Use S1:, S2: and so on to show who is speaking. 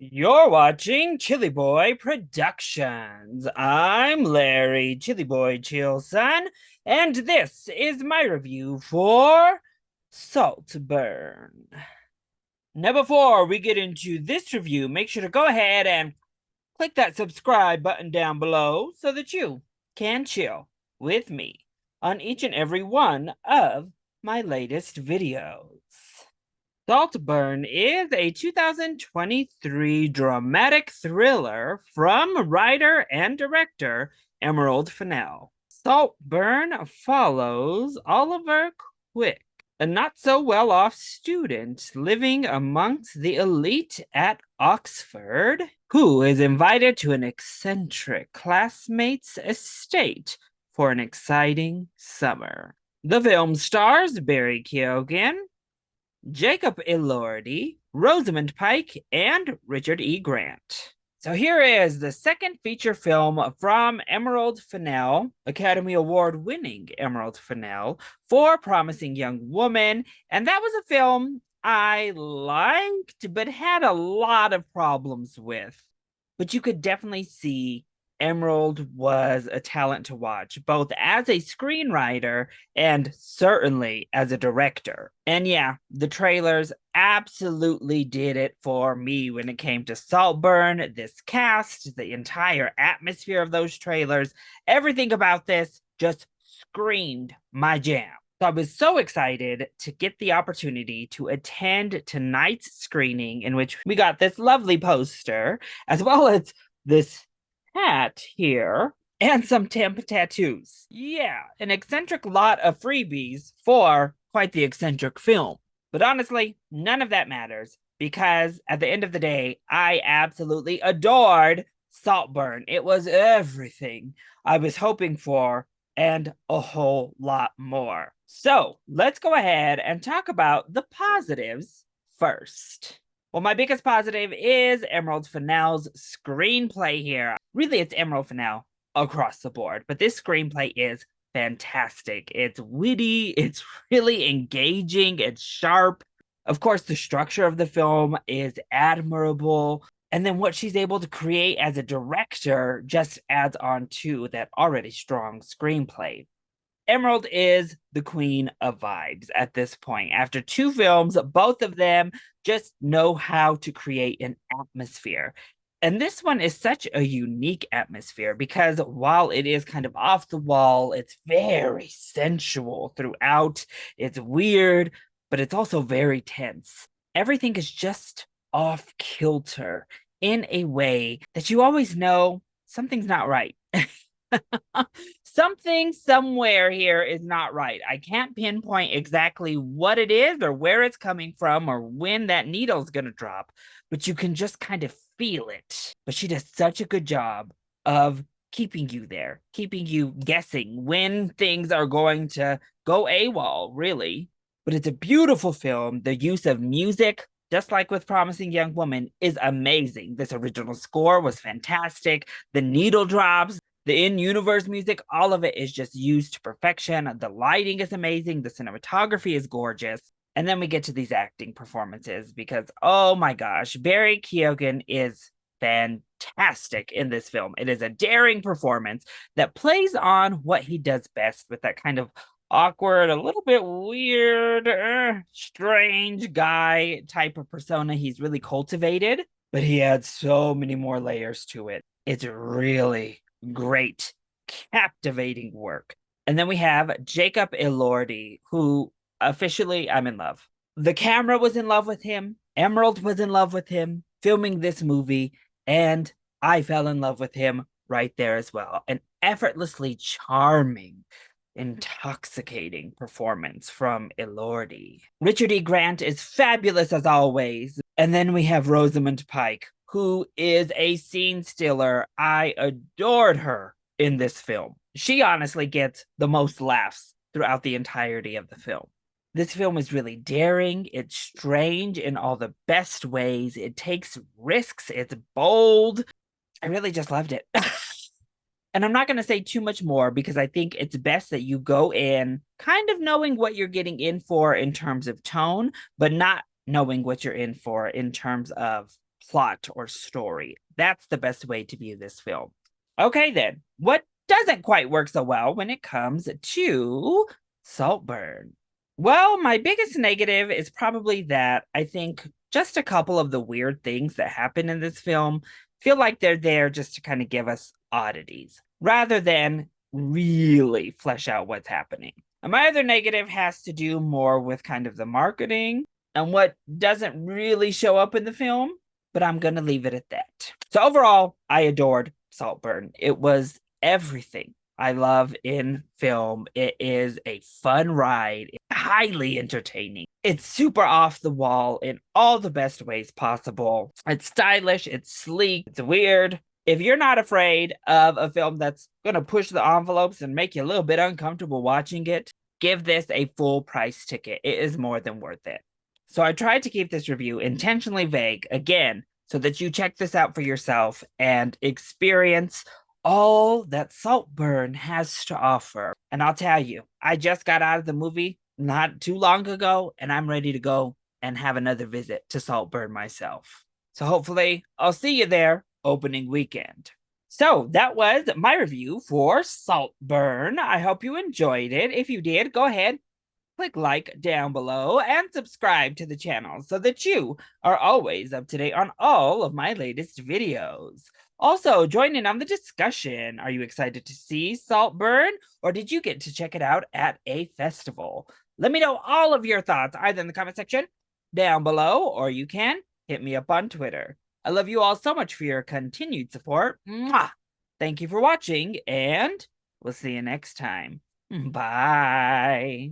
S1: You're watching ChillyBoy Productions. I'm Larry ChillyBoy Chillson, and this is my review for Saltburn. Now, before we get into this review, make sure to go ahead and click that subscribe button down below so that you can chill with me on each and every one of my latest videos. Saltburn is a 2023 dramatic thriller from writer and director Emerald Fennell. Saltburn follows Oliver Quick, a not so well off student living amongst the elite at Oxford, who is invited to an eccentric classmate's estate for an exciting summer. The film stars Barry Keoghan, Jacob Elordi, Rosamund Pike, and Richard E. Grant. So here is the second feature film from Emerald Fennell, Academy Award winning Emerald Fennell, for Promising Young Woman. And that was a film I liked, but had a lot of problems with. But you could definitely see Emerald was a talent to watch, both as a screenwriter and certainly as a director. And yeah, the trailers absolutely did it for me when it came to Saltburn, this cast, the entire atmosphere of those trailers. Everything about this just screamed my jam. So I was so excited to get the opportunity to attend tonight's screening, in which we got this lovely poster, as well as this hat here, and some temp tattoos. Yeah, an eccentric lot of freebies for quite the eccentric film. But honestly, none of that matters because at the end of the day, I absolutely adored Saltburn. It was everything I was hoping for and a whole lot more. So let's go ahead and talk about the positives first. Well, my biggest positive is Emerald Fennell's screenplay here. Really, it's Emerald Fennell across the board, but this screenplay is fantastic. It's witty, it's really engaging, it's sharp. Of course, the structure of the film is admirable. And then what she's able to create as a director just adds on to that already strong screenplay. Emerald is the queen of vibes at this point. After two films, both of them just know how to create an atmosphere. And this one is such a unique atmosphere because while it is kind of off the wall, it's very sensual throughout. It's weird, but it's also very tense. Everything is just off kilter in a way that you always know something's not right. Something somewhere here is not right. I can't pinpoint exactly what it is or where it's coming from or when that needle's going to drop, but you can just kind of feel it. But she does such a good job of keeping you there, keeping you guessing when things are going to go AWOL, really. But it's a beautiful film. The use of music, just like with Promising Young Woman, is amazing. This original score was fantastic. The needle drops, the in-universe music, all of it is just used to perfection. The lighting is amazing. The cinematography is gorgeous. And then we get to these acting performances because, oh my gosh, Barry Keoghan is fantastic in this film. It is a daring performance that plays on what he does best with that kind of awkward, a little bit weird, strange guy type of persona he's really cultivated, but he adds so many more layers to it. It's really great, captivating work. And then we have Jacob Elordi, who officially I'm in love. The camera was in love with him. Emerald was in love with him filming this movie, and I fell in love with him right there as well. An effortlessly charming, intoxicating performance from Elordi. Richard E. Grant is fabulous as always. And then we have Rosamund Pike, who is a scene stealer. I adored her in this film. She honestly gets the most laughs throughout the entirety of the film. This film is really daring. It's strange in all the best ways. It takes risks. It's bold. I really just loved it. And I'm not going to say too much more because I think it's best that you go in kind of knowing what you're getting in for in terms of tone, but not knowing what you're in for in terms of plot or story. That's the best way to view this film. Okay, then, what doesn't quite work so well when it comes to Saltburn? Well, my biggest negative is probably that I think just a couple of the weird things that happen in this film feel like they're there just to kind of give us oddities rather than really flesh out what's happening. And my other negative has to do more with kind of the marketing and what doesn't really show up in the film, but I'm going to leave it at that. So overall, I adored Saltburn. It was everything I love in film. It is a fun ride, it's highly entertaining. It's super off the wall in all the best ways possible. It's stylish, it's sleek, it's weird. If you're not afraid of a film that's going to push the envelopes and make you a little bit uncomfortable watching it, give this a full price ticket. It is more than worth it. So I tried to keep this review intentionally vague, again, so that you check this out for yourself and experience all that Saltburn has to offer. And I'll tell you, I just got out of the movie not too long ago, and I'm ready to go and have another visit to Saltburn myself. So hopefully I'll see you there opening weekend. So that was my review for Saltburn. I hope you enjoyed it. If you did, go ahead, click like down below and subscribe to the channel so that you are always up to date on all of my latest videos. Also, join in on the discussion. Are you excited to see Saltburn, or did you get to check it out at a festival? Let me know all of your thoughts either in the comment section down below, or you can hit me up on Twitter. I love you all so much for your continued support. Mwah! Thank you for watching, and we'll see you next time. Bye.